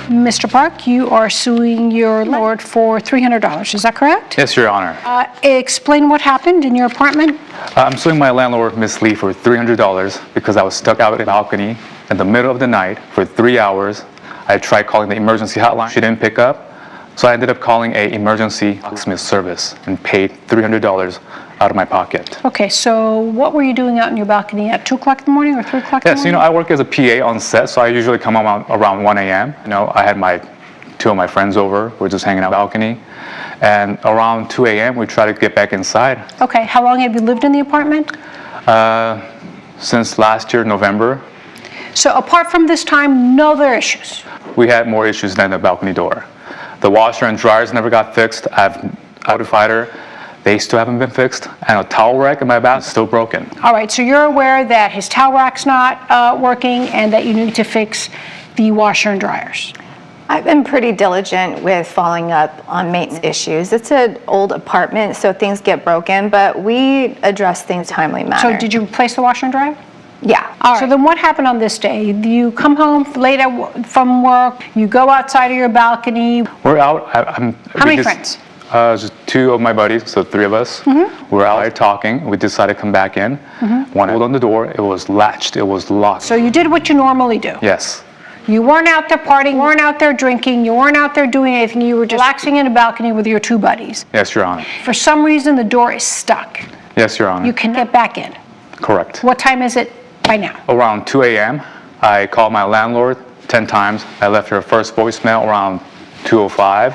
Mr. Park, you are suing your landlord for $300. Is that correct? Yes, Your Honor. Explain what happened in your apartment. I'm suing my landlord, Ms. Lee, for $300 because I was stuck out in the balcony in the middle of the night for 3 hours. I tried calling the emergency hotline. She didn't pick up. So I ended up calling an emergency locksmith service and paid $300 out of my pocket. Okay, so what were you doing out in your balcony at 2 o'clock in the morning or 3 o'clock in the morning? Yes, you know, I work as a PA on set, so I usually come home around 1 a.m. You know, I had two of my friends over. We're just hanging out on the balcony. And around 2 a.m., we try to get back inside. Okay, how long have you lived in the apartment? Since last year, November. So apart from this time, no other issues? We had more issues than the balcony door. The washer and dryers never got fixed. I've notified her. They still haven't been fixed. And a towel rack in my bath is still broken. All right, so you're aware that his towel rack's not working and that you need to fix the washer and dryers. I've been pretty diligent with following up on maintenance issues. It's an old apartment, so things get broken, but we address things in a timely manner. So did you replace the washer and dryer? Yeah. All right. So then what happened on this day? You come home late from work, you go outside of your balcony. We're out. How many friends? Just two of my buddies, so three of us. We're out talking. We decided to come back in. When I pulled on the door, it was latched, it was locked. So you did what you normally do? Yes. You weren't out there partying, you weren't out there drinking, you weren't out there doing anything, you were just relaxing in a balcony with your two buddies. Yes, Your Honor. For some reason, the door is stuck. Yes, Your Honor. You can get back in. Correct. What time is it by now? Around 2 a.m. I called my landlord 10 times. I left her first voicemail around 2:05.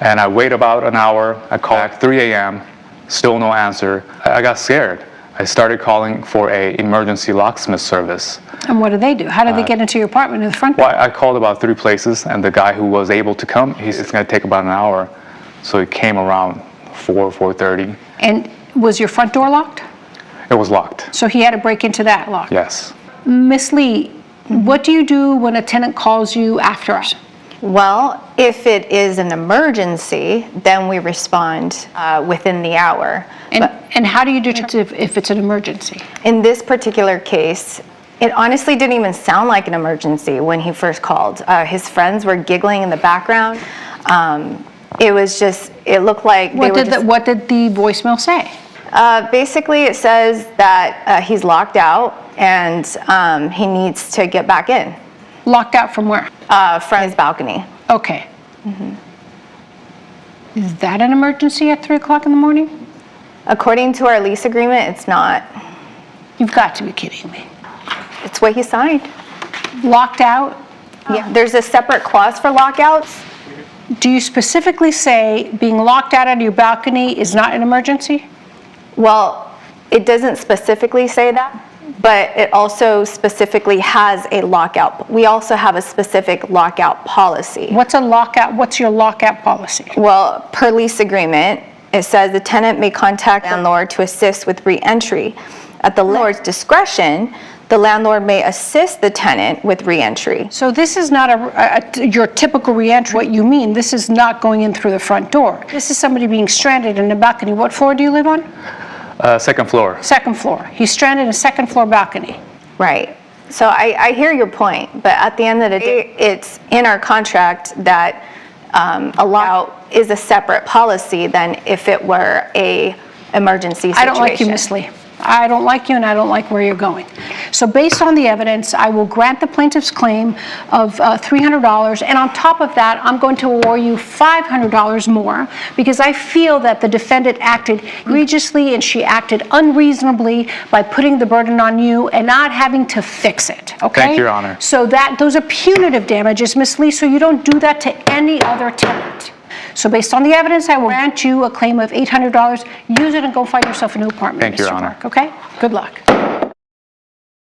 And I wait about an hour. I called back 3 a.m. Still no answer. I got scared. I started calling for an emergency locksmith service. And what do they do? How did they get into your apartment in the front door? Well, I called about 3 places, and the guy who was able to come, it's going to take about an hour. So he came around 4:30. And was your front door locked? It was locked. So he had to break into that lock? Yes. Miss Lee, what do you do when a tenant calls you after hours? Well, if it is an emergency, then we respond within the hour. And how do you determine if it's an emergency? In this particular case, it honestly didn't even sound like an emergency when he first called. His friends were giggling in the background. It was just, it looked like what did the voicemail say? Basically, it says that he's locked out and he needs to get back in. Locked out from where? From his balcony. Okay. Is that an emergency at 3 o'clock in the morning? According to our lease agreement, it's not. You've got to be kidding me. It's what he signed. Locked out? Yeah, there's a separate clause for lockouts. Do you specifically say being locked out of your balcony is not an emergency? Well, it doesn't specifically say that, but it also specifically has a lockout. We also have a specific lockout policy. What's a lockout? What's your lockout policy? Well, per lease agreement, it says the tenant may contact the landlord to assist with re-entry. At the landlord's discretion, the landlord may assist the tenant with re-entry. So this is not your typical re-entry. What you mean, this is not going in through the front door. This is somebody being stranded in a balcony. What floor do you live on? Second floor. Second floor. He's stranded in a second floor balcony. Right. So I hear your point, but at the end of the day, it's in our contract that a lockout is a separate policy than if it were a emergency situation. I don't like you, Miss Lee. I don't like you and I don't like where you're going. So based on the evidence, I will grant the plaintiff's claim of $300, and on top of that, I'm going to award you $500 more because I feel that the defendant acted egregiously and she acted unreasonably by putting the burden on you and not having to fix it, okay? Thank you, Your Honor. So those are punitive damages, Miss Lee, so you don't do that to any other tenant. So based on the evidence, I will grant you a claim of $800. Use it and go find yourself a new apartment, Thank you, Mr. Your Honor. Park, okay? Good luck.